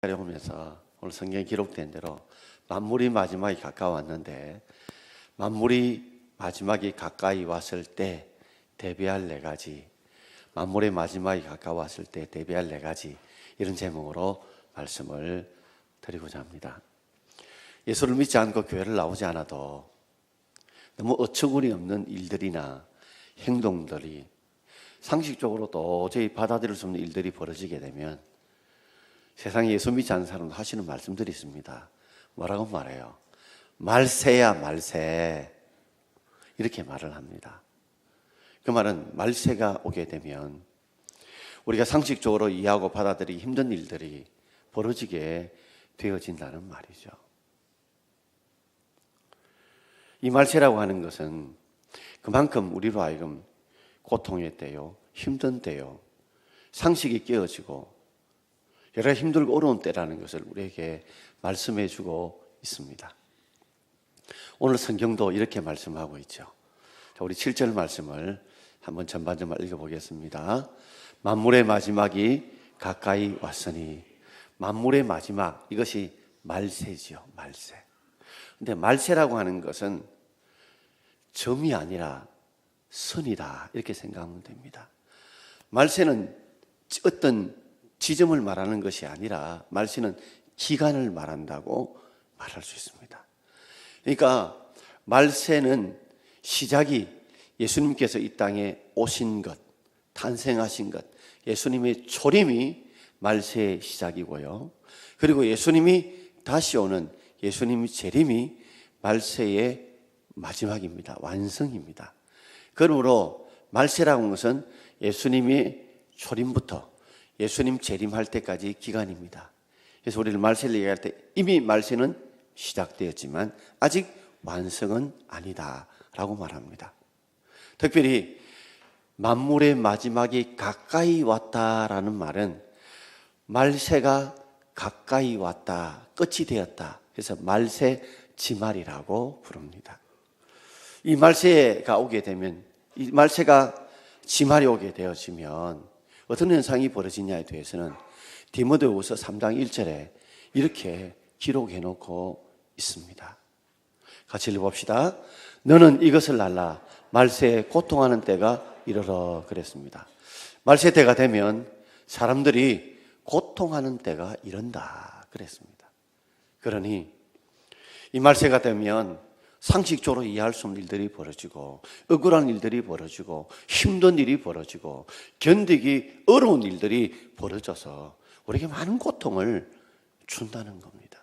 보면서 오늘 성경에 기록된 대로 만물이 마지막이 가까웠는데, 만물이 마지막이 가까이 왔을 때 대비할 네 가지, 만물의 마지막이 가까웠을 때 대비할 네 가지, 이런 제목으로 말씀을 드리고자 합니다. 예수를 믿지 않고 교회를 나오지 않아도 너무 어처구니 없는 일들이나 행동들이, 상식적으로 도저히 받아들일 수 없는 일들이 벌어지게 되면 세상에 예수 믿지 않는 사람도 하시는 말씀들이 있습니다. 뭐라고 말해요? 말세야 말세, 이렇게 말을 합니다. 그 말은 말세가 오게 되면 우리가 상식적으로 이해하고 받아들이기 힘든 일들이 벌어지게 되어진다는 말이죠. 이 말세라고 하는 것은 그만큼 우리로 하여금 고통의 때요, 힘든 때요, 상식이 깨어지고 여러 힘들고 어려운 때라는 것을 우리에게 말씀해 주고 있습니다. 오늘 성경도 이렇게 말씀하고 있죠. 자, 우리 7절 말씀을 한번 전반전만 읽어보겠습니다. 만물의 마지막이 가까이 왔으니, 만물의 마지막, 이것이 말세지요, 말세. 근데 말세라고 하는 것은 점이 아니라 선이다, 이렇게 생각하면 됩니다. 말세는 어떤 지점을 말하는 것이 아니라 말세는 기간을 말한다고 말할 수 있습니다. 그러니까 말세는 시작이 예수님께서 이 땅에 오신 것, 탄생하신 것, 예수님의 초림이 말세의 시작이고요. 그리고 예수님이 다시 오는 예수님의 재림이 말세의 마지막입니다. 완성입니다. 그러므로 말세라고 하는 것은 예수님의 초림부터 예수님 재림할 때까지 기간입니다. 그래서 우리는 말세를 얘기할 때 이미 말세는 시작되었지만 아직 완성은 아니다라고 말합니다. 특별히 만물의 마지막이 가까이 왔다라는 말은 말세가 가까이 왔다, 끝이 되었다, 그래서 말세 지말이라고 부릅니다. 이 말세가 오게 되면, 이 말세가 지말이 오게 되어지면 어떤 현상이 벌어지냐에 대해서는 디모데후서 3장 1절에 이렇게 기록해 놓고 있습니다. 같이 읽어봅시다. 너는 이것을 알라, 말세에 고통하는 때가 이르러, 그랬습니다. 말세 때가 되면 사람들이 고통하는 때가 이른다, 그랬습니다. 그러니 이 말세가 되면 상식적으로 이해할 수 없는 일들이 벌어지고, 억울한 일들이 벌어지고, 힘든 일이 벌어지고, 견디기 어려운 일들이 벌어져서 우리에게 많은 고통을 준다는 겁니다.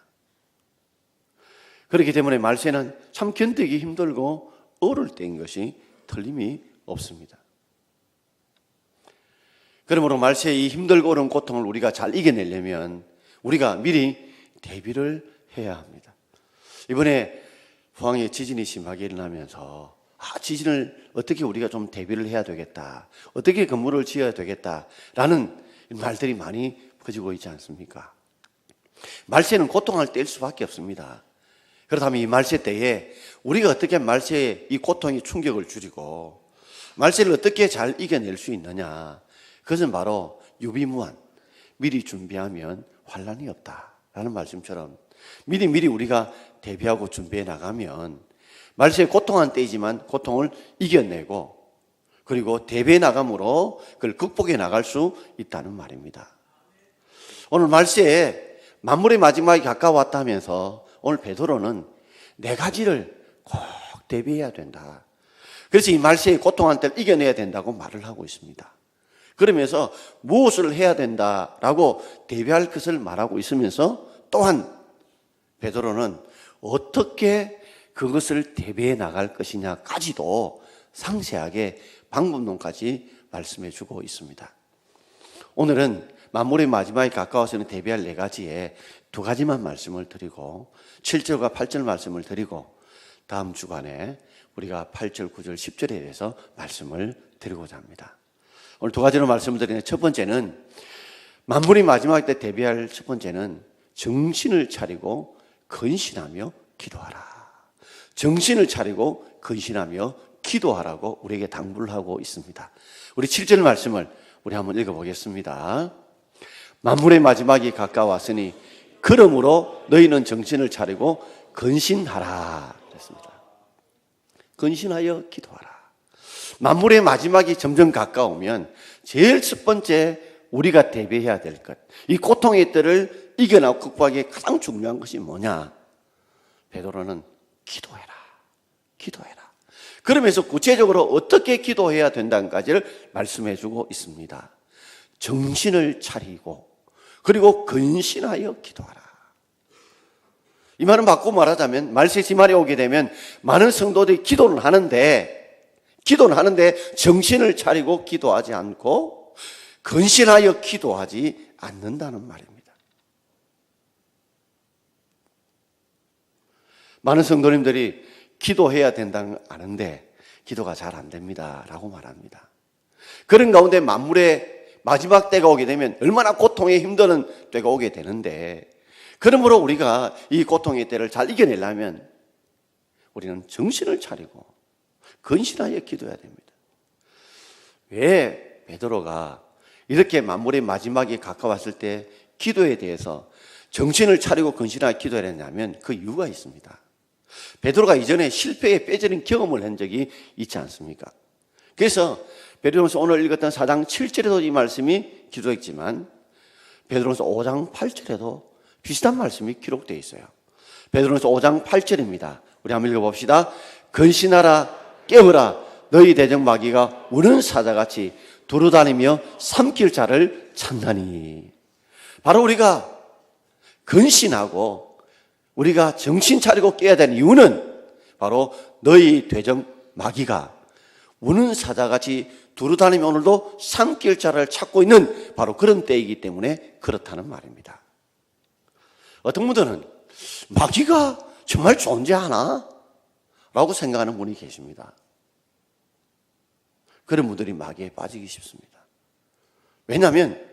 그렇기 때문에 말세는 참 견디기 힘들고 어려울 때인 것이 틀림이 없습니다. 그러므로 말세의 이 힘들고 어려운 고통을 우리가 잘 이겨내려면 우리가 미리 대비를 해야 합니다. 이번에 포항에 지진이 심하게 일어나면서 지진을 어떻게 우리가 좀 대비를 해야 되겠다, 어떻게 건물을 지어야 되겠다라는 말들이 많이 퍼지고 있지 않습니까? 말세는 고통할 때일 수밖에 없습니다. 그렇다면 이 말세 때에 우리가 어떻게 말세의 이 고통의 충격을 줄이고 말세를 어떻게 잘 이겨낼 수 있느냐, 그것은 바로 유비무환, 미리 준비하면 환난이 없다라는 말씀처럼 미리 우리가 대비하고 준비해 나가면 말세에 고통한 때이지만 고통을 이겨내고, 그리고 대비해 나감으로 그걸 극복해 나갈 수 있다는 말입니다. 오늘 말세에 만물의 마지막이 가까웠다 하면서 오늘 베드로는 네 가지를 꼭 대비해야 된다. 그래서 이 말세의 고통한 때를 이겨내야 된다고 말을 하고 있습니다. 그러면서 무엇을 해야 된다라고 대비할 것을 말하고 있으면서 또한 베드로는 어떻게 그것을 대비해 나갈 것이냐까지도 상세하게 방법론까지 말씀해 주고 있습니다. 오늘은 만물의 마지막에 가까워서는 대비할 네 가지에 두 가지만 말씀을 드리고 7절과 8절 말씀을 드리고 다음 주간에 우리가 8절, 9절, 10절에 대해서 말씀을 드리고자 합니다. 오늘 두 가지로 말씀을 드리는 첫 번째는, 만물이 마지막 때 대비할 첫 번째는 정신을 차리고 근신하며 기도하라. 정신을 차리고 근신하며 기도하라고 우리에게 당부를 하고 있습니다. 우리 7절 말씀을 우리 한번 읽어보겠습니다. 만물의 마지막이 가까웠으니 그러므로 너희는 정신을 차리고 근신하라 그랬습니다. 근신하여 기도하라. 만물의 마지막이 점점 가까우면 제일 첫 번째 우리가 대비해야 될 것, 이 고통의 때를 이겨나고 극복하기에 가장 중요한 것이 뭐냐? 베드로는 기도해라. 기도해라. 그러면서 구체적으로 어떻게 기도해야 된다는까지를 말씀해 주고 있습니다. 정신을 차리고 그리고 근신하여 기도하라. 이 말은 바꾸고 말하자면 말세지말에 오게 되면 많은 성도들이 기도는 하는데 정신을 차리고 기도하지 않고 근신하여 기도하지 않는다는 말입니다. 많은 성도님들이 기도해야 된다는 걸 아는데 기도가 잘 안 됩니다 라고 말합니다. 그런 가운데 만물의 마지막 때가 오게 되면 얼마나 고통에 힘드는 때가 오게 되는데, 그러므로 우리가 이 고통의 때를 잘 이겨내려면 우리는 정신을 차리고 근신하여 기도해야 됩니다. 왜 베드로가 이렇게 만물의 마지막이 가까웠을 때 기도에 대해서 정신을 차리고 근신하여 기도해야 했냐면 그 이유가 있습니다. 베드로가 이전에 실패에 빼지는 경험을 한 적이 있지 않습니까? 그래서 베드로전서 오늘 읽었던 4장 7절에도 이 말씀이 기록했지만 베드로전서 5장 8절에도 비슷한 말씀이 기록되어 있어요. 베드로전서 5장 8절입니다. 우리 한번 읽어봅시다. 근신하라 깨어라 너희 대적 마귀가 우는 사자같이 두루다니며 삼킬 자를 찾나니. 바로 우리가 근신하고 우리가 정신 차리고 깨야 되는 이유는 바로 너희 대적 마귀가 우는 사자같이 두루다니며 오늘도 삼킬 자를 찾고 있는 바로 그런 때이기 때문에 그렇다는 말입니다. 어떤 분들은 마귀가 정말 존재하나? 라고 생각하는 분이 계십니다. 그런 분들이 마귀에 빠지기 쉽습니다. 왜냐하면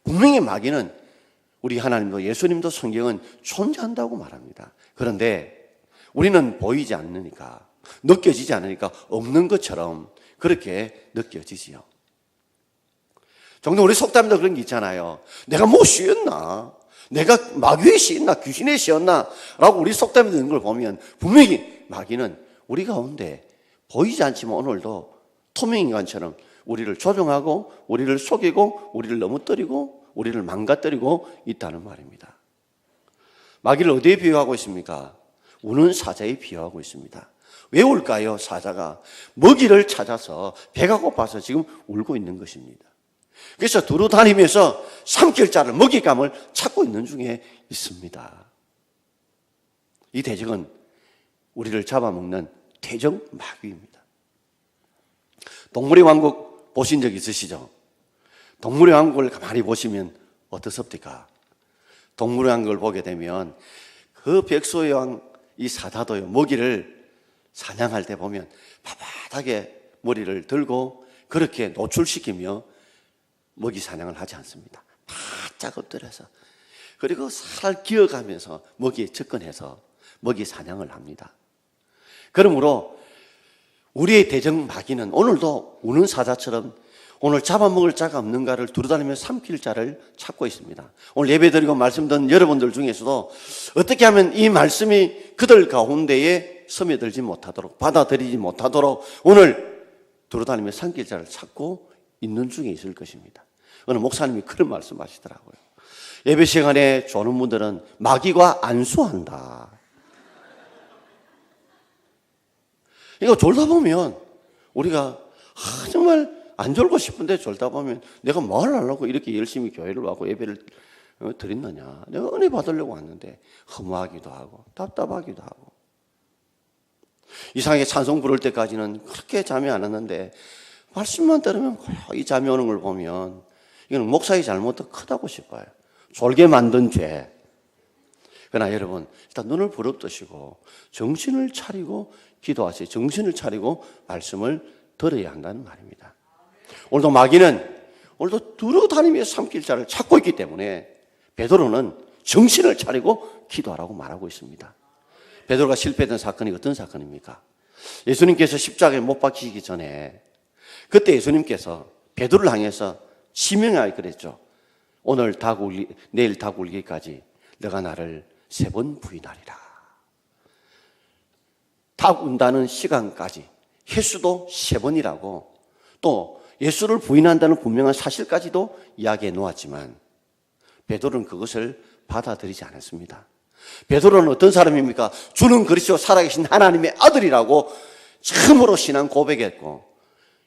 분명히 마귀는 우리 하나님도 예수님도 성경은 존재한다고 말합니다. 그런데 우리는 보이지 않으니까, 느껴지지 않으니까 없는 것처럼 그렇게 느껴지지요. 종종 우리 속담도 그런 게 있잖아요. 내가 뭐 씌었나? 내가 마귀에 씌었나? 귀신에 씌었나? 라고 우리 속담에 있는 걸 보면 분명히 마귀는 우리 가운데 보이지 않지만 오늘도 투명인간처럼 우리를 조종하고 우리를 속이고 우리를 넘어뜨리고 우리를 망가뜨리고 있다는 말입니다. 마귀를 어디에 비유하고 있습니까? 우는 사자에 비유하고 있습니다. 왜 울까요? 사자가 먹이를 찾아서 배가 고파서 지금 울고 있는 것입니다. 그래서 두루 다니면서 삼킬 자를 먹잇감을 찾고 있는 중에 있습니다. 이 대적은 우리를 잡아먹는 대적 마귀입니다. 동물의 왕국 보신 적 있으시죠? 동물의 왕국을 가만히 보시면 어떻습니까? 동물의 왕국을 보게 되면 그 백소의 왕 이 사자도요, 먹이를 사냥할 때 보면 바바하게 머리를 들고 그렇게 노출시키며 먹이 사냥을 하지 않습니다. 바짝 엎드려서 그리고 살 기어가면서 먹이에 접근해서 먹이 사냥을 합니다. 그러므로 우리의 대적 마귀는 오늘도 우는 사자처럼 오늘 잡아먹을 자가 없는가를 두루다니며 삼킬 자를 찾고 있습니다. 오늘 예배드리고 말씀 듣는 여러분들 중에서도 어떻게 하면 이 말씀이 그들 가운데에 스며들지 못하도록, 받아들이지 못하도록 오늘 두루다니며 삼킬 자를 찾고 있는 중에 있을 것입니다. 어느 목사님이 그런 말씀 하시더라고요. 예배 시간에 조는 분들은 마귀가 안수한다. 이거 졸다 보면 우리가 정말 안 졸고 싶은데 졸다 보면 내가 뭘 하려고 이렇게 열심히 교회를 와고 예배를 드렸느냐. 내가 은혜 받으려고 왔는데 허무하기도 하고 답답하기도 하고. 이상하게 찬송 부를 때까지는 그렇게 잠이 안 왔는데 말씀만 들으면 이 잠이 오는 걸 보면 이건 목사의 잘못도 크다고 싶어요. 졸게 만든 죄. 그러나 여러분 일단 눈을 부릅뜨시고 정신을 차리고 기도하세요. 정신을 차리고 말씀을 들어야 한다는 말입니다. 오늘도 마귀는 오늘도 두루다니며 삼킬 자를 찾고 있기 때문에 베드로는 정신을 차리고 기도하라고 말하고 있습니다. 베드로가 실패했던 사건이 어떤 사건입니까? 예수님께서 십자가에 못 박히기 전에 그때 예수님께서 베드로를 향해서 지명하게 그랬죠. 오늘 닭 울기, 내일 닭 울기까지 너가 나를 3번 부인하리라. 닭 운다는 시간까지 횟수도 3번이라고 또 예수를 부인한다는 분명한 사실까지도 이야기해 놓았지만 베드로는 그것을 받아들이지 않았습니다. 베드로는 어떤 사람입니까? 주는 그리스도 살아계신 하나님의 아들이라고 처음으로 신앙 고백했고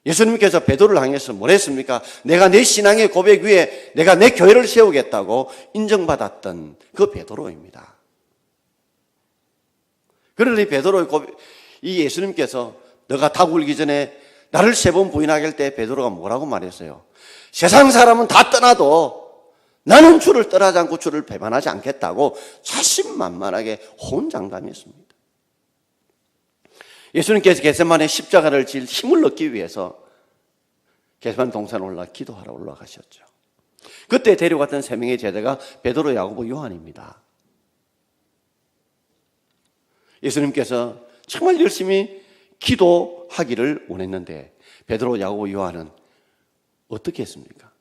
예수님께서 베드로를 향해서 뭘 했습니까? 내가 내 신앙의 고백 위에 내가 내 교회를 세우겠다고 인정받았던 그 베드로입니다. 그러니 베드로의 고백, 이 예수님께서 너가 닭 울기 전에 나를 3번 부인하게 할 때 베드로가 뭐라고 말했어요? 세상 사람은 다 떠나도 나는 주를 떠나지 않고 주를 배반하지 않겠다고 자신만만하게 혼장담했습니다. 예수님께서 겟세마네 십자가를 질 힘을 얻기 위해서 겟세마네 동산에 올라 기도하러 올라가셨죠. 그때 데려갔던 3명의 제자가 베드로, 야고보, 요한입니다. 예수님께서 정말 열심히 기도하기를 원했는데 베드로, 야고보, 요한은 어떻게 했습니까?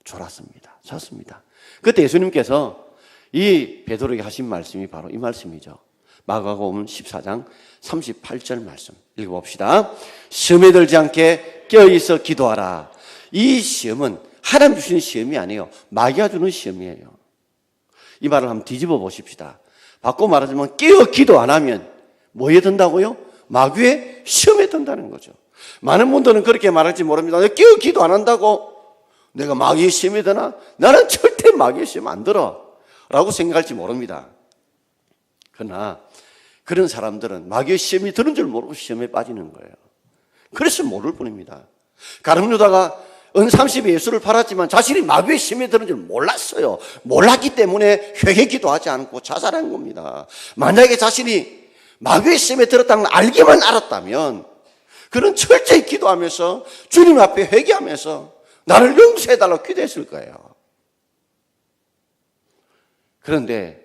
졸았습니다. 잤습니다. 그때 예수님께서 이 베드로에게 하신 말씀이 바로 이 말씀이죠. 마가복음 14장 38절 말씀 읽어봅시다. 시험에 들지 않게 깨어있어 기도하라. 이 시험은 하나님 주시는 시험이 아니에요. 마귀가 주는 시험이에요. 이 말을 한번 뒤집어 보십시다. 바꿔 말하자면 깨어 기도 안 하면 뭐에 든다고요? 마귀의 시험에 든다는 거죠. 많은 분들은 그렇게 말할지 모릅니다. 내가 깨어 기도 안 한다고 내가 마귀의 시험에 드나? 나는 절대 마귀의 시험 안 들어 라고 생각할지 모릅니다. 그러나 그런 사람들은 마귀의 시험이 드는 줄 모르고 시험에 빠지는 거예요. 그래서 모를 뿐입니다. 가룟유다가 은 30에 예수를 팔았지만 자신이 마귀의 시험에 드는 줄 몰랐어요. 몰랐기 때문에 회개기도 하지 않고 자살한 겁니다. 만약에 자신이 마귀의 시험에 들었다는 걸 알기만 알았다면 그는 철저히 기도하면서 주님 앞에 회개하면서 나를 용서해달라고 기도했을 거예요. 그런데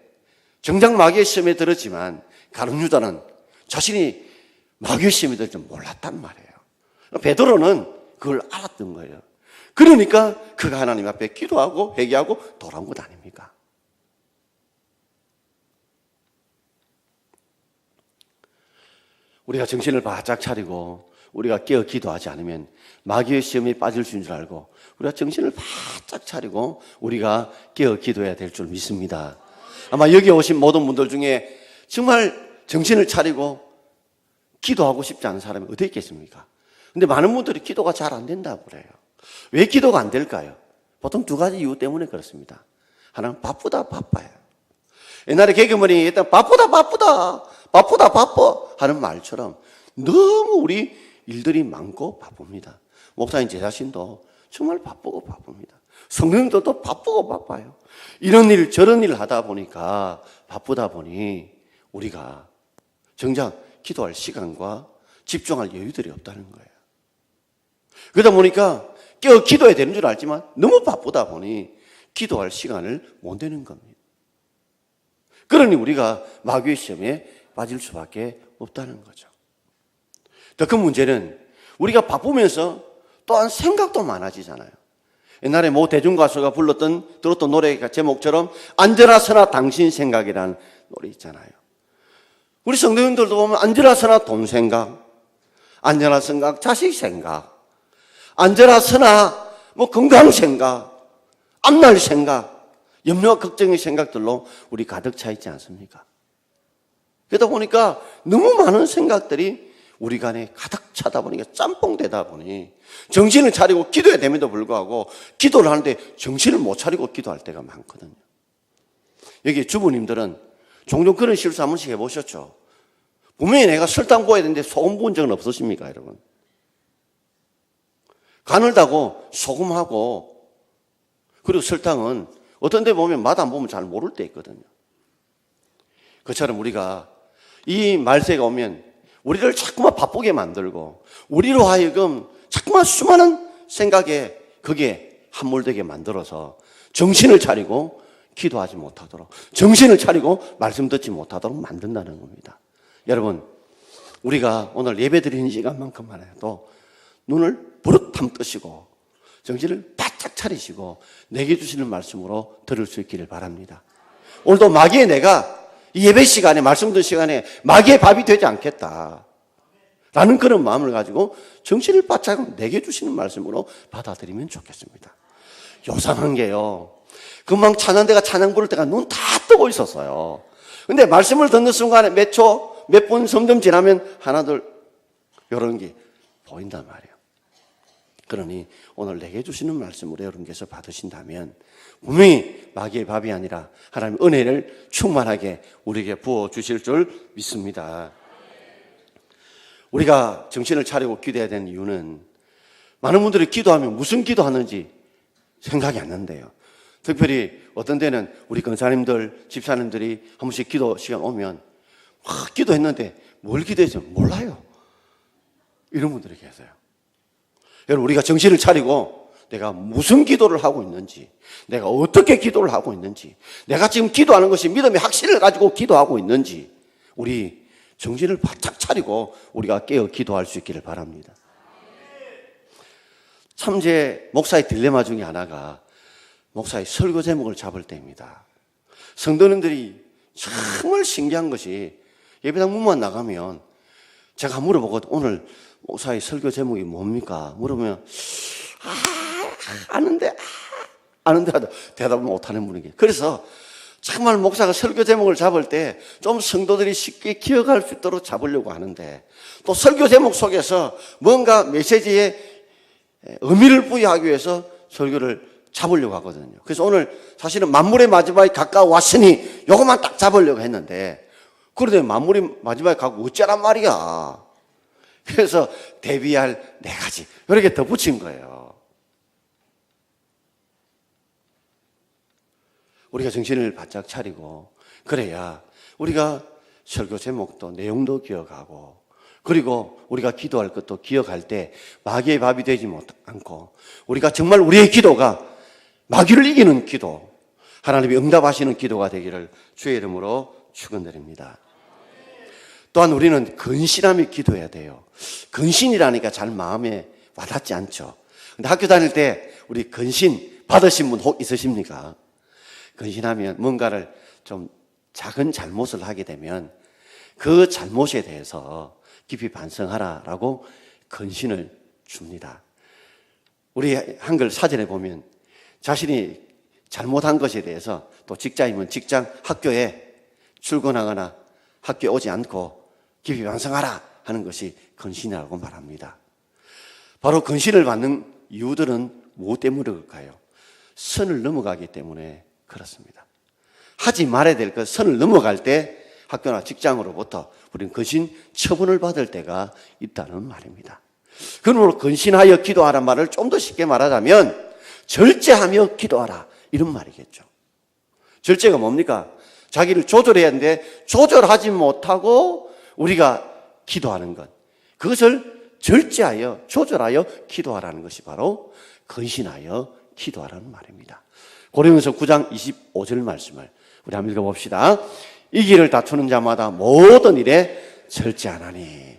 정작 마귀의 시험에 들었지만 가룟유다는 자신이 마귀의 시험에 들 줄 몰랐단 말이에요. 베드로는 그걸 알았던 거예요. 그러니까 그가 하나님 앞에 기도하고 회개하고 돌아온 것 아닙니까? 우리가 정신을 바짝 차리고 우리가 깨어 기도하지 않으면 마귀의 시험에 빠질 수 있는 줄 알고 우리가 정신을 바짝 차리고 우리가 깨어 기도해야 될 줄 믿습니다. 아마 여기 오신 모든 분들 중에 정말 정신을 차리고 기도하고 싶지 않은 사람이 어디 있겠습니까? 근데 많은 분들이 기도가 잘 안 된다고 그래요. 왜 기도가 안 될까요? 보통 2가지 이유 때문에 그렇습니다. 하나는 바쁘다 바빠요. 옛날에 개그맨이 일단 바쁘다 바빠 하는 말처럼 너무 우리 일들이 많고 바쁩니다. 목사님 제 자신도 정말 바쁘고 바쁩니다. 성령들도 바쁘고 바빠요. 이런 일 저런 일 하다 보니까 바쁘다 보니 우리가 정작 기도할 시간과 집중할 여유들이 없다는 거예요. 그러다 보니까 깨어 기도해야 되는 줄 알지만 너무 바쁘다 보니 기도할 시간을 못 내는 겁니다. 그러니 우리가 마귀의 시험에 빠질 수밖에 없다는 거죠. 더 큰 문제는 우리가 바쁘면서 또한 생각도 많아지잖아요. 옛날에 모 대중가수가 들었던 노래 제목처럼 앉으나 서나 당신 생각이라는 노래 있잖아요. 우리 성도님들도 보면 앉으나 서나 돈 생각, 앉으나 서나 자식 생각, 앉으나 서나 건강 생각, 앞날 생각, 염려와 걱정의 생각들로 우리 가득 차 있지 않습니까? 그러다 보니까 너무 많은 생각들이 우리 간에 가득 차다 보니까 짬뽕 되다 보니 정신을 차리고 기도해야 됨에도 불구하고 기도를 하는데 정신을 못 차리고 기도할 때가 많거든요. 여기 주부님들은 종종 그런 실수 한 번씩 해보셨죠? 분명히 내가 설탕 부어야 되는데 소금 부은 적은 없으십니까, 여러분? 간을 다고 소금하고 그리고 설탕은 어떤 데 보면 맛 안 보면 잘 모를 때 있거든요. 그처럼 우리가 이 말세가 오면 우리를 자꾸만 바쁘게 만들고 우리로 하여금 자꾸만 수많은 생각에 거기에 함몰되게 만들어서 정신을 차리고 기도하지 못하도록 정신을 차리고 말씀 듣지 못하도록 만든다는 겁니다. 여러분 우리가 오늘 예배 드리는 시간만큼만 해도 눈을 부릇함 뜨시고 정신을 바짝 바짝 차리시고 내게 주시는 말씀으로 들을 수 있기를 바랍니다. 오늘도 마귀의 내가 이 예배 시간에 말씀 듣는 시간에 마귀의 밥이 되지 않겠다 라는 그런 마음을 가지고 정신을 바짝 내게 주시는 말씀으로 받아들이면 좋겠습니다. 요상한 게요, 금방 찬양대가 찬양 부를 때가 눈 다 뜨고 있었어요. 근데 말씀을 듣는 순간에 몇 초, 몇 분 점점 지나면 하나 둘 이런 게 보인단 말이에요. 그러니 오늘 내게 주시는 말씀으로 여러분께서 받으신다면 분명히 마귀의 밥이 아니라 하나님의 은혜를 충만하게 우리에게 부어주실 줄 믿습니다. 우리가 정신을 차리고 기도해야 되는 이유는 많은 분들이 기도하면 무슨 기도하는지 생각이 안 난대요. 특별히 어떤 때는 우리 권사님들, 집사님들이 한 번씩 기도 시간 오면 막 기도했는데 뭘 기도했지 몰라요. 이런 분들이 계세요. 여러분, 우리가 정신을 차리고 내가 무슨 기도를 하고 있는지, 내가 어떻게 기도를 하고 있는지, 내가 지금 기도하는 것이 믿음의 확신을 가지고 기도하고 있는지 우리 정신을 바짝 차리고 우리가 깨어 기도할 수 있기를 바랍니다. 참 제 목사의 딜레마 중에 하나가 목사의 설교 제목을 잡을 때입니다. 성도님들이 정말 신기한 것이 예배당 문만 나가면 제가 물어보거든. 오늘 목사의 설교 제목이 뭡니까? 물으면 아는데 하다 대답을 못하는 분이 계세요. 그래서 정말 목사가 설교 제목을 잡을 때 좀 성도들이 쉽게 기억할 수 있도록 잡으려고 하는데 또 설교 제목 속에서 뭔가 메시지에 의미를 부여하기 위해서 설교를 잡으려고 하거든요. 그래서 오늘 사실은 만물의 마지막에 가까워왔으니 요것만 딱 잡으려고 했는데 그런데 만물의 마지막에 가고 어쩌란 말이야. 그래서 대비할 4가지 이렇게 덧붙인 거예요. 우리가 정신을 바짝 차리고 그래야 우리가 설교 제목도 내용도 기억하고 그리고 우리가 기도할 것도 기억할 때 마귀의 밥이 되지 않고 우리가 정말 우리의 기도가 마귀를 이기는 기도, 하나님이 응답하시는 기도가 되기를 주의 이름으로 축원드립니다. 또한 우리는 근신하며 기도해야 돼요. 근신이라니까 잘 마음에 와닿지 않죠. 근데 학교 다닐 때 우리 근신 받으신 분 혹 있으십니까? 근신하면 뭔가를 좀 작은 잘못을 하게 되면 그 잘못에 대해서 깊이 반성하라라고 근신을 줍니다. 우리 한글 사전에 보면 자신이 잘못한 것에 대해서 또 직장이면 직장, 학교에 출근하거나 학교에 오지 않고 깊이 반성하라 하는 것이 근신이라고 말합니다. 바로 근신을 받는 이유들은 무엇 때문일까요? 선을 넘어가기 때문에 그렇습니다. 하지 말아야 될 것, 선을 넘어갈 때 학교나 직장으로부터 우리는 근신 처분을 받을 때가 있다는 말입니다. 그러므로 근신하여 기도하라는 말을 좀 더 쉽게 말하자면 절제하며 기도하라 이런 말이겠죠. 절제가 뭡니까? 자기를 조절해야 하는데 조절하지 못하고 우리가 기도하는 것, 그것을 절제하여 조절하여 기도하라는 것이 바로 근신하여 기도하라는 말입니다. 고린도서 9장 25절 말씀을 우리 한번 읽어봅시다. 이 길을 다투는 자마다 모든 일에 절제하나니.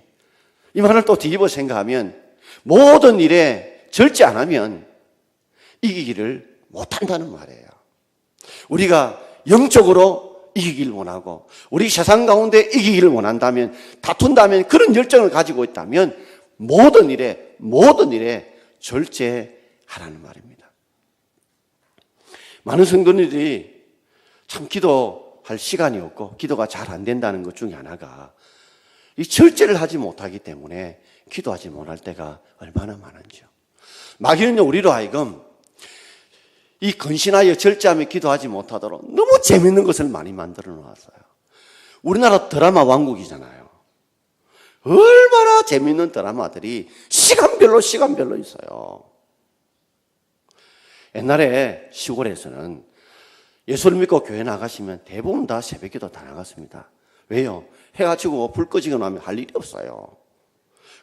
이 말을 또 뒤집어 생각하면 모든 일에 절제 안 하면 이기기를 못한다는 말이에요. 우리가 영적으로 이기기를 원하고 우리 세상 가운데 이기기를 원한다면, 다툰다면, 그런 열정을 가지고 있다면 모든 일에 절제하라는 말입니다. 많은 성도님들이 참 기도할 시간이 없고 기도가 잘 안 된다는 것 중에 하나가 이 절제를 하지 못하기 때문에 기도하지 못할 때가 얼마나 많은지요. 마귀는요, 우리로 하여금 이 근신하여 절제하며 기도하지 못하도록 너무 재밌는 것을 많이 만들어 놓았어요. 우리나라 드라마 왕국이잖아요. 얼마나 재밌는 드라마들이 시간별로 있어요. 옛날에 시골에서는 예수를 믿고 교회 나가시면 대부분 다 새벽기도 다 나갔습니다. 왜요? 해가 지고 불 꺼지고 나면 할 일이 없어요.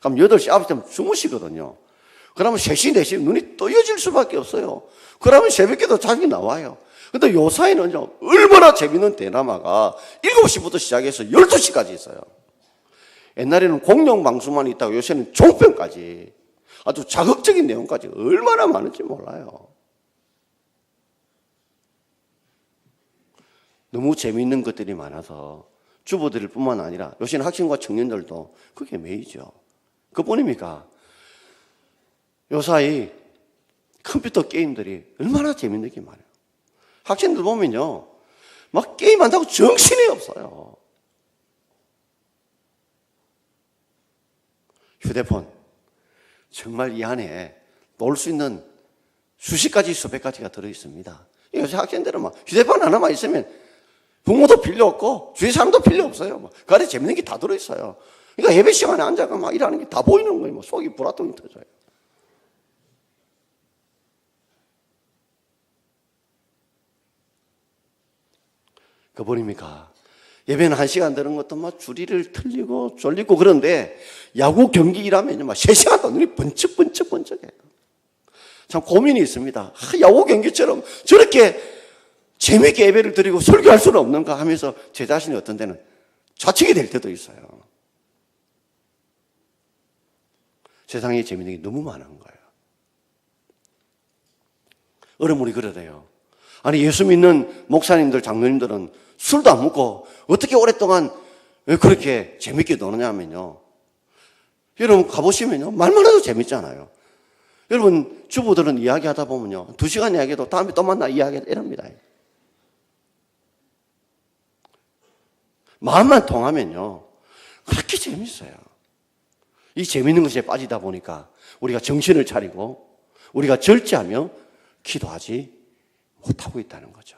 그럼 8시, 9시쯤 주무시거든요. 그러면 3시, 4시 눈이 떠여질 수밖에 없어요. 그러면 새벽기도 자기 나와요. 근데 요사이는요, 얼마나 재밌는 드라마가 7시부터 시작해서 12시까지 있어요. 옛날에는 공룡방송만 있다고 요새는 종편까지 아주 자극적인 내용까지 얼마나 많은지 몰라요. 너무 재미있는 것들이 많아서 주부들 뿐만 아니라 요새는 학생과 청년들도 그게 매이죠. 그뿐입니까? 요사이 컴퓨터 게임들이 얼마나 재밌는 게 많아요. 학생들 보면요, 막 게임한다고 정신이 없어요. 휴대폰, 정말 이 안에 놀 수 있는 수십 가지, 수백 가지가 들어있습니다. 요새 학생들은 막 휴대폰 하나만 있으면 부모도 필요 없고 주위 사람도 필요 없어요. 그 안에 재밌는 게 다 들어있어요. 그러니까 예배 시간에 앉아가 막 일하는 게 다 보이는 거예요. 속이 불화통이 터져요. 그뿐입니까? 예배는 1시간 되는 것도 막 주리를 틀리고 졸리고 그런데 야구 경기 일하면요, 막 3시간 더 눈이 번쩍번쩍번쩍해요. 참 고민이 있습니다. 야구 경기처럼 저렇게 재미있게 예배를 드리고 설교할 수는 없는가 하면서 제 자신이 어떤 때는 좌측이 될 때도 있어요. 세상에 재미있는 게 너무 많은 거예요. 어른물이 그러대요. 아니, 예수 믿는 목사님들, 장로님들은 술도 안 먹고 어떻게 오랫동안 왜 그렇게 재밌게 노느냐 하면요, 여러분 가보시면요, 말만 해도 재밌잖아요. 여러분 주부들은 이야기하다 보면요, 2시간 이야기해도 다음에 또 만나 이야기하다 이럽니다. 마음만 통하면요, 그렇게 재밌어요. 이 재밌는 것에 빠지다 보니까 우리가 정신을 차리고 우리가 절제하며 기도하지 못하고 있다는 거죠.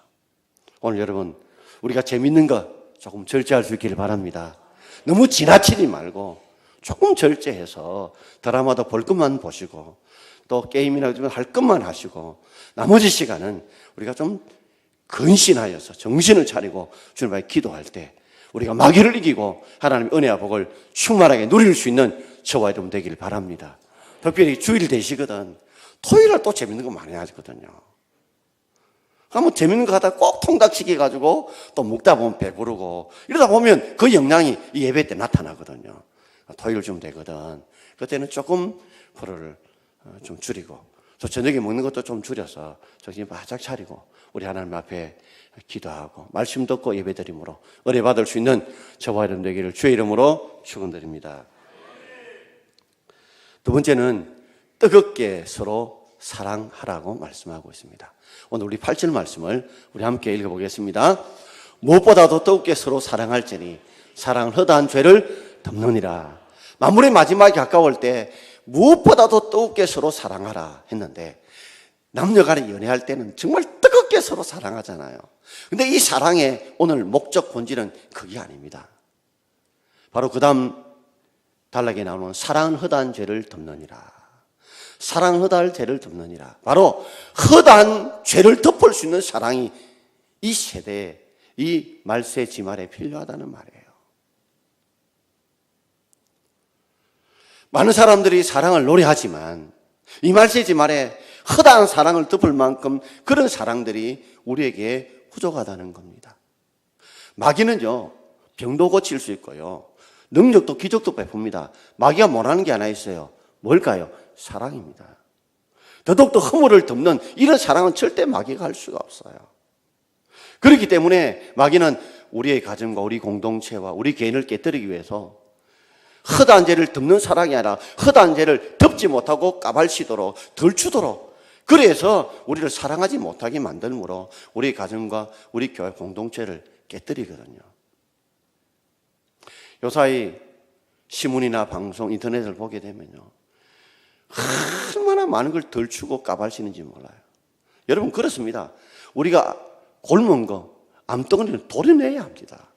오늘 여러분, 우리가 재밌는 거 조금 절제할 수 있기를 바랍니다. 너무 지나치지 말고 조금 절제해서 드라마도 볼 것만 보시고 또 게임이나 할 것만 하시고 나머지 시간은 우리가 좀 근신하여서 정신을 차리고 주님 앞에 기도할 때 우리가 마귀를 이기고 하나님의 은혜와 복을 충만하게 누릴 수 있는 저와 여러분 되길 바랍니다. 특별히 주일 되시거든 토요일날 또 재밌는 거 많이 하거든요. 한번 재밌는 거 하다가 꼭 통닭시켜 가지고 또 먹다 보면 배부르고 이러다 보면 그 영향이 이 예배 때 나타나거든요. 토요일쯤 되거든. 그때는 조금 불을 좀 줄이고 또 저녁에 먹는 것도 좀 줄여서 정신 바짝 차리고 우리 하나님 앞에 기도하고 말씀 듣고 예배드림으로 은혜 받을 수 있는 저와 여러분 되기를 주의 이름으로 축원드립니다. 두 번째는 뜨겁게 서로 사랑하라고 말씀하고 있습니다. 오늘 우리 8절 말씀을 우리 함께 읽어보겠습니다. 무엇보다도 뜨겁게 서로 사랑할지니 사랑은 허다한 죄를 덮느니라. 만물의 마지막이 가까울 때 무엇보다도 뜨겁게 서로 사랑하라 했는데 남녀간에 연애할 때는 정말 뜨겁게 서로 사랑하잖아요. 근데 이 사랑의 오늘 목적 본질은 그게 아닙니다. 바로 그 다음 단락에 나오는 사랑은 허다한 죄를 덮느니라. 사랑은 허다한 죄를 덮느니라. 바로 허다한 죄를 덮을 수 있는 사랑이 이 세대에 이 말세 지말에 필요하다는 말이에요. 많은 사람들이 사랑을 노래하지만 이 말세 지말에 허다한 사랑을 덮을 만큼 그런 사랑들이 우리에게 부족하다는 겁니다. 마귀는요, 병도 고칠 수 있고요, 능력도 기적도 베풉니다. 마귀가 못하는 게 하나 있어요. 뭘까요? 사랑입니다. 더더욱더 허물을 덮는 이런 사랑은 절대 마귀가 할 수가 없어요. 그렇기 때문에 마귀는 우리의 가정과 우리 공동체와 우리 개인을 깨뜨리기 위해서 허다한 죄를 덮는 사랑이 아니라 허다한 죄를 덮지 못하고 까발치도록 덜추도록 그래서 우리를 사랑하지 못하게 만들므로 우리 가정과 우리 교회 공동체를 깨뜨리거든요. 요사이 신문이나 방송, 인터넷을 보게 되면요, 얼마나 많은 걸 덜추고 까발치는지 몰라요. 여러분 그렇습니다. 우리가 굶은 거, 암덩어리는 도려내야 합니다.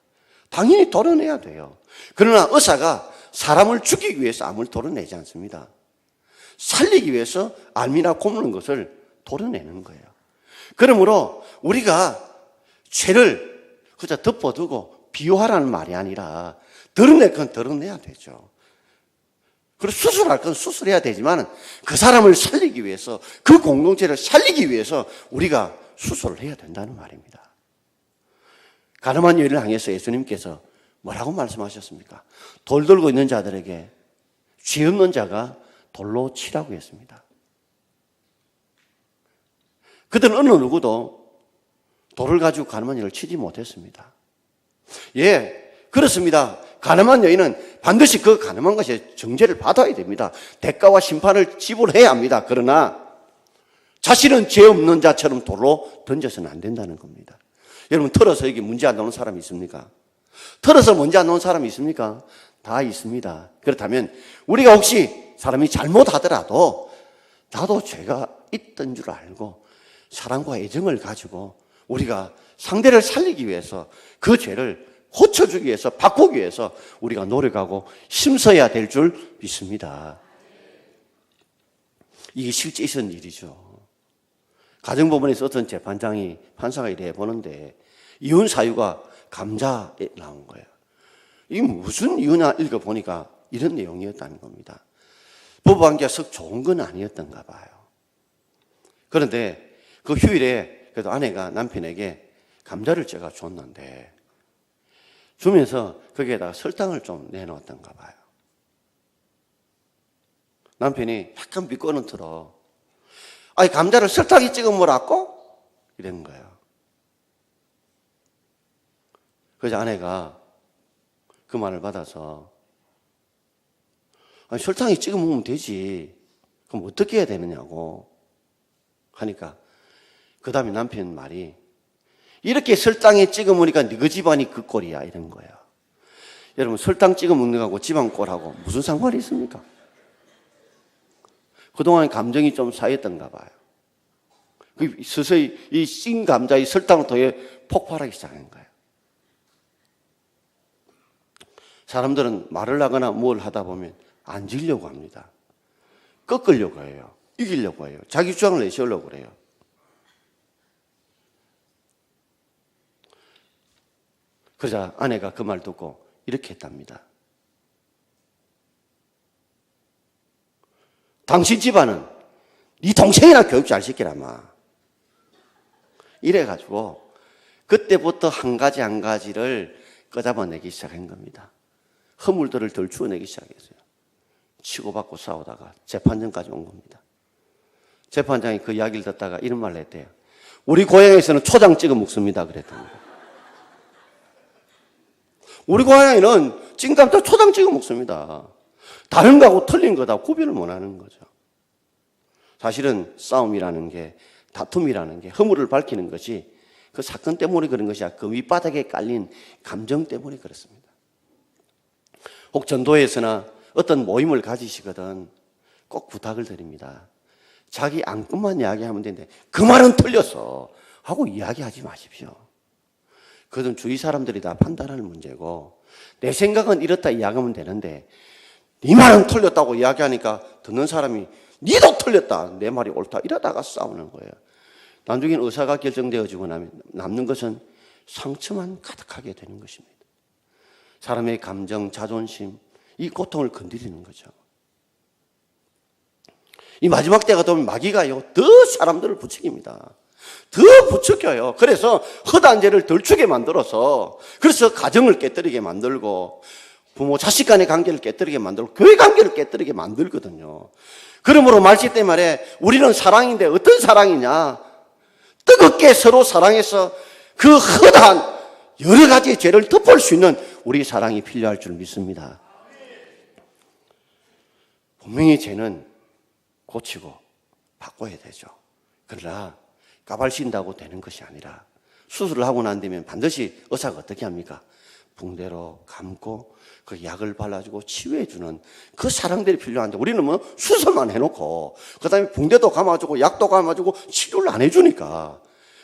당연히 도려내야 돼요. 그러나 의사가 사람을 죽이기 위해서 암을 도려내지 않습니다. 살리기 위해서 암이나 굶는 것을 도려내는 거예요. 그러므로 우리가 죄를 그저 덮어두고 비호하라는 말이 아니라 드러낼 건 드러내야 되죠. 그리고 수술할 건 수술해야 되지만 그 사람을 살리기 위해서 그 공동체를 살리기 위해서 우리가 수술을 해야 된다는 말입니다. 가늠한 여인을 향해서 예수님께서 뭐라고 말씀하셨습니까? 돌 들고 있는 자들에게 죄 없는 자가 돌로 치라고 했습니다. 그들은 어느 누구도 돌을 가지고 가늠한 여인을 치지 못했습니다. 예, 그렇습니다. 가늠한 여인은 반드시 그 가늠한 것에 정죄를 받아야 됩니다. 대가와 심판을 지불해야 합니다. 그러나 자신은 죄 없는 자처럼 돌로 던져서는 안 된다는 겁니다. 여러분, 털어서 여기 문제 안 나오는 사람이 있습니까? 털어서 문제 안 나오는 사람이 있습니까? 다 있습니다. 그렇다면 우리가 혹시 사람이 잘못하더라도 나도 죄가 있던 줄 알고 사랑과 애정을 가지고 우리가 상대를 살리기 위해서 그 죄를 고쳐주기 위해서 바꾸기 위해서 우리가 노력하고 힘써야 될 줄 믿습니다. 이게 실제 있었던 일이죠. 가정법원에서 어떤 재판장이 판사가 이래 보는데 이혼 사유가 감자에 나온 거예요. 이게 무슨 이유냐 읽어보니까 이런 내용이었다는 겁니다. 부부관계가 썩 좋은 건 아니었던가 봐요. 그런데 그 휴일에 그래도 아내가 남편에게 감자를 제가 줬는데 주면서 거기에다가 설탕을 좀 내놓았던가 봐요. 남편이 약간 비꼬는 틀어 아니 감자를 설탕에 찍어 먹으라고? 이런 거예요. 그래서 아내가 그 말을 받아서 아니 설탕에 찍어 먹으면 되지 그럼 어떻게 해야 되느냐고 하니까 그 다음에 남편 말이 이렇게 설탕에 찍어 먹으니까 너희 집안이 그 꼴이야 이런 거예요. 여러분 설탕 찍어 먹는 거하고 집안 꼴하고 무슨 상관이 있습니까? 그동안 감정이 좀 쌓였던가 봐요. 서서히 이 찐 감자의 설탕을 통해 폭발하기 시작한 거예요. 사람들은 말을 하거나 뭘 하다 보면 앉으려고 합니다. 꺾으려고 해요. 이기려고 해요. 자기 주장을 내세우려고 그래요. 그러자 아내가 그 말 듣고 이렇게 했답니다. 당신 집안은 네 동생이나 교육 잘 시키라마. 이래가지고 그때부터 한 가지 한 가지를 꺼잡아내기 시작한 겁니다. 허물들을 덜 추어내기 시작했어요. 치고받고 싸우다가 재판정까지 온 겁니다. 재판장이 그 이야기를 듣다가 이런 말을 했대요. 우리 고향에서는 초장 찍어 먹습니다. 그랬더니 우리 고향에는 찐감자 초장 찍어 먹습니다. 다른 거하고 틀린 거다 구별을 못 하는 거죠. 사실은 싸움이라는 게 다툼이라는 게 허물을 밝히는 것이 그 사건 때문에 그런 것이 아니라 그 밑바닥에 깔린 감정 때문에 그렇습니다. 혹 전도에서나 어떤 모임을 가지시거든 꼭 부탁을 드립니다. 자기 안건만 이야기하면 되는데 그 말은 틀렸어 하고 이야기하지 마십시오. 그건 주위 사람들이 다 판단하는 문제고 내 생각은 이렇다 이야기하면 되는데 네 말은 틀렸다고 이야기하니까 듣는 사람이 니도 틀렸다 내 말이 옳다 이러다가 싸우는 거예요. 나중에는 의사가 결정되어지고 나면 남는 것은 상처만 가득하게 되는 것입니다. 사람의 감정, 자존심 이 고통을 건드리는 거죠. 이 마지막 때가 되면 마귀가요 더 사람들을 부추깁니다. 더 부추겨요. 그래서 허다한 죄를 덜 주게 만들어서 그래서 가정을 깨뜨리게 만들고 부모 자식 간의 관계를 깨뜨리게 만들고 교회 관계를 깨뜨리게 만들거든요. 그러므로 말씀 때 말에 우리는 사랑인데 어떤 사랑이냐? 뜨겁게 서로 사랑해서 그 허다한 여러 가지 죄를 덮을 수 있는 우리 사랑이 필요할 줄 믿습니다. 분명히 죄는 고치고 바꿔야 되죠. 그러나 까발신다고 되는 것이 아니라 수술을 하고 난 뒤면 반드시 의사가 어떻게 합니까? 붕대로 감고 그 약을 발라주고 치유해주는 그 사랑들이 필요한데 우리는 뭐 수술만 해놓고 그 다음에 붕대도 감아주고 약도 감아주고 치료를 안 해주니까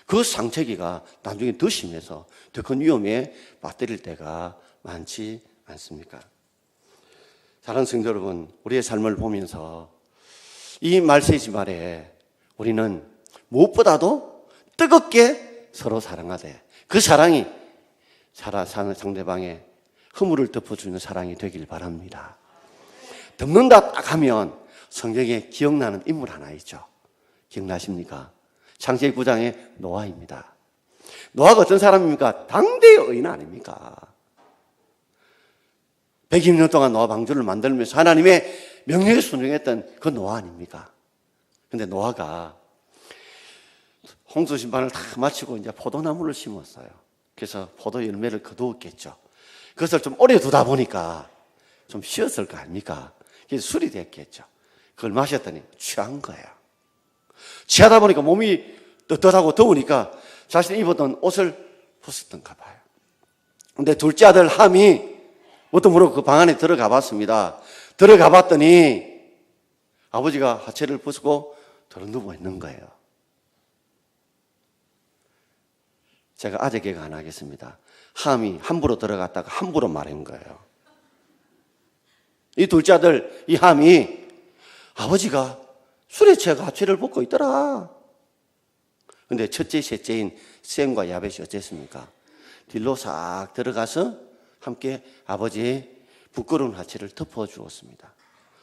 그 상처기가 나중에 더 심해서 더 큰 위험에 빠뜨릴 때가 많지 않습니까? 사랑하는 성도 여러분, 우리의 삶을 보면서 이 말세지 말에 우리는 무엇보다도 뜨겁게 서로 사랑하되 그 사랑이 상대방의 허물을 덮어주는 사랑이 되길 바랍니다. 덮는다 딱 하면 성경에 기억나는 인물 하나 있죠. 기억나십니까? 창세기 9장의 노아입니다. 노아가 어떤 사람입니까? 당대의 의인 아닙니까? 120년 동안 노아 방주를 만들면서 하나님의 명령에 순종했던 그 노아 아닙니까? 근데 노아가 홍수 심판을 다 마치고 이제 포도나무를 심었어요. 그래서 포도 열매를 거두었겠죠. 그것을 좀 오래 두다 보니까 좀 쉬었을 거 아닙니까? 그래서 술이 됐겠죠. 그걸 마셨더니 취한 거예요. 취하다 보니까 몸이 떳떳하고 더우니까 자신이 입었던 옷을 벗었던가 봐요. 근데 둘째 아들 함이 뭣도 모르고 그 방 안에 들어가 봤습니다. 들어가 봤더니 아버지가 하체를 벗고 들어누워 있는 거예요. 제가 아재 개그 안 하겠습니다. 함이 함부로 들어갔다가 함부로 말한 거예요. 이 둘째 아들, 이 함이 아버지가 술에 취해가 하체를 벗고 있더라. 근데 첫째, 셋째인 셈과 야벳이 어쨌습니까? 뒤로 싹 들어가서 함께 아버지의 부끄러운 하체를 덮어주었습니다.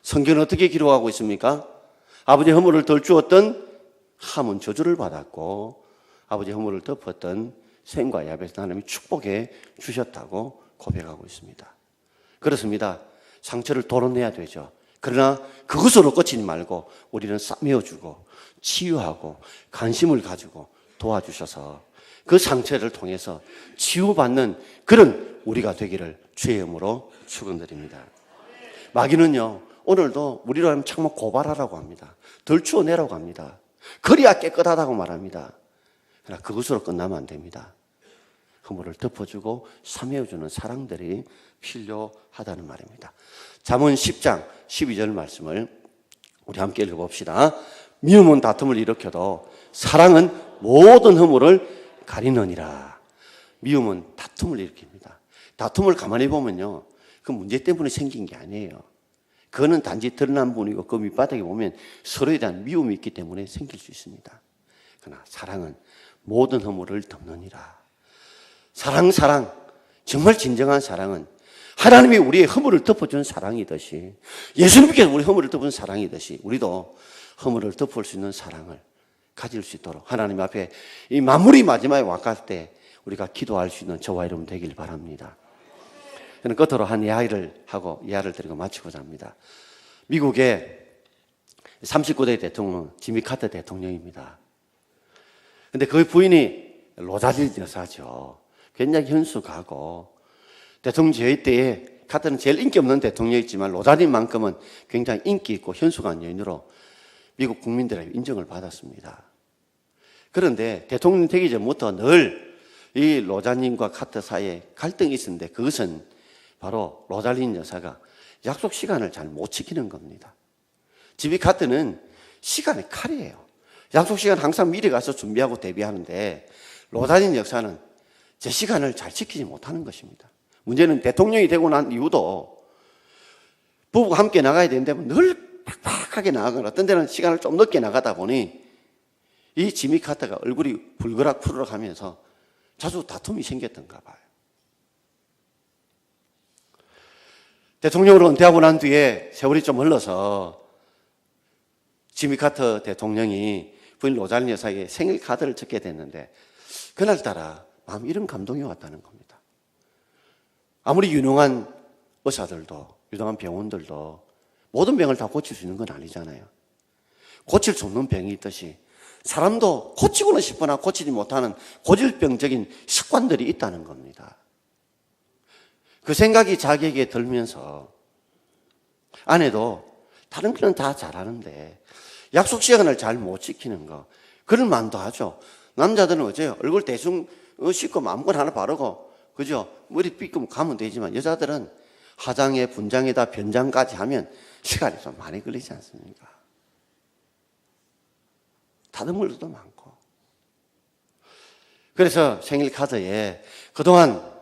성경은 어떻게 기록하고 있습니까? 아버지의 허물을 덜 주었던 함은 저주를 받았고 아버지의 허물을 덮었던 셈과 야벳 하나님이 축복해 주셨다고 고백하고 있습니다. 그렇습니다. 상처를 도려내야 되죠. 그러나 그것으로 끝이지 말고 우리는 싸매어주고 치유하고 관심을 가지고 도와주셔서 그 상처를 통해서 치유받는 그런 우리가 되기를 주의 이름으로 축원드립니다. 마귀는요, 오늘도 우리로 하면 창문 고발하라고 합니다. 덜 추워내라고 합니다. 그래야 깨끗하다고 말합니다. 그러나 그것으로 끝나면 안 됩니다. 허물을 덮어주고 사매어주는 사랑들이 필요하다는 말입니다. 잠언 10장 12절 말씀을 우리 함께 읽어봅시다. 미움은 다툼을 일으켜도 사랑은 모든 허물을 가리느니라. 미움은 다툼을 일으킵니다. 다툼을 가만히 보면요, 그 문제 때문에 생긴 게 아니에요. 그거는 단지 드러난 부분이고 그 밑바닥에 보면 서로에 대한 미움이 있기 때문에 생길 수 있습니다. 그러나 사랑은 모든 허물을 덮느니라. 사랑, 정말 진정한 사랑은 하나님이 우리의 허물을 덮어준 사랑이듯이, 예수님께서 우리 허물을 덮은 사랑이듯이 우리도 허물을 덮을 수 있는 사랑을 가질 수 있도록 하나님 앞에 이 만물이 마지막에 와갈 때 우리가 기도할 수 있는 저와 여러분 되길 바랍니다. 저는 끝으로 한 이야기를 하고 이야기를 드리고 마치고자 합니다. 미국의 39대 대통령 지미 카터 대통령입니다. 근데 그 부인이 로잘린 여사죠. 굉장히 현숙하고 대통령 제위 때에 카터는 제일 인기 없는 대통령이지만 로잘린만큼은 굉장히 인기 있고 현숙한 여인으로 미국 국민들의 인정을 받았습니다. 그런데 대통령 되기 전부터 늘 이 로잘린과 카터 사이에 갈등이 있었는데 그것은 바로 로잘린 여사가 약속 시간을 잘 못 지키는 겁니다. 지미 카터는 시간의 칼이에요. 약속 시간 항상 미리 가서 준비하고 대비하는데 로잘린 여사는 제 시간을 잘 지키지 못하는 것입니다. 문제는 대통령이 되고 난 이후도 부부가 함께 나가야 되는데 늘 팍팍하게 나가거나 어떤 데는 시간을 좀 늦게 나가다 보니 이 지미 카터가 얼굴이 불그락 푸르락 하면서 자주 다툼이 생겼던가 봐요. 대통령으로 은퇴하고 난 뒤에 세월이 좀 흘러서 지미 카터 대통령이 부인 로잘린 여사에게 생일 카드를 적게 됐는데 그날따라 마음에 이런 감동이 왔다는 겁니다. 아무리 유능한 의사들도 유능한 병원들도 모든 병을 다 고칠 수 있는 건 아니잖아요. 고칠 수 없는 병이 있듯이 사람도 고치고는 싶으나 고치지 못하는 고질병적인 습관들이 있다는 겁니다. 그 생각이 자기에게 들면서 아내도 다른 거는 다 잘하는데 약속 시간을 잘 못 지키는 거, 그럴 만도 하죠. 남자들은 어째요? 얼굴 대충 씻고 아무거나 하나 바르고 그죠? 머리 빗고 가면 되지만 여자들은 화장에 분장에다 변장까지 하면 시간이 좀 많이 걸리지 않습니까? 다듬을 것도 많고. 그래서 생일 카드에 그동안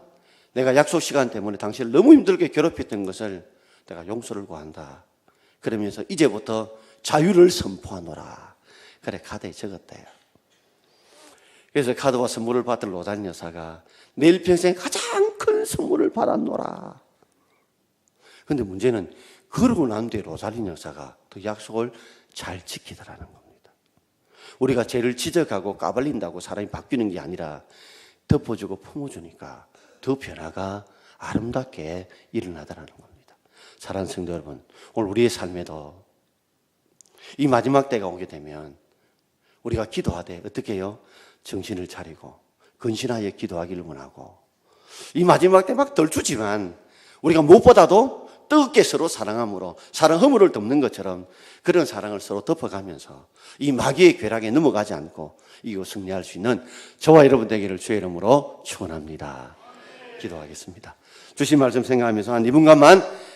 내가 약속 시간 때문에 당신을 너무 힘들게 괴롭혔던 것을 내가 용서를 구한다. 그러면서 이제부터 자유를 선포하노라. 그래 카드에 적었대요. 그래서 카드와 선물을 받은 로잘린 여사가 내일 평생 가장 큰 선물을 받았노라. 그런데 문제는 그러고 난 뒤에 로잘린 여사가 그 약속을 잘 지키더라는 겁니다. 우리가 죄를 지적하고 까발린다고 사람이 바뀌는 게 아니라 덮어주고 품어주니까 더 변화가 아름답게 일어나더라는 겁니다. 사랑하는 성도 여러분, 오늘 우리의 삶에도 이 마지막 때가 오게 되면 우리가 기도하되 어떻게 해요? 정신을 차리고 근신하여 기도하기를 원하고 이 마지막 때 막 덜추지만 우리가 무엇보다도 뜨겁게 서로 사랑함으로 사랑 허물을 덮는 것처럼 그런 사랑을 서로 덮어가면서 이 마귀의 괴락에 넘어가지 않고 이거 승리할 수 있는 저와 여러분 되기를 주의 이름으로 축원합니다. 기도하겠습니다. 주신 말씀 생각하면서 한 2분간만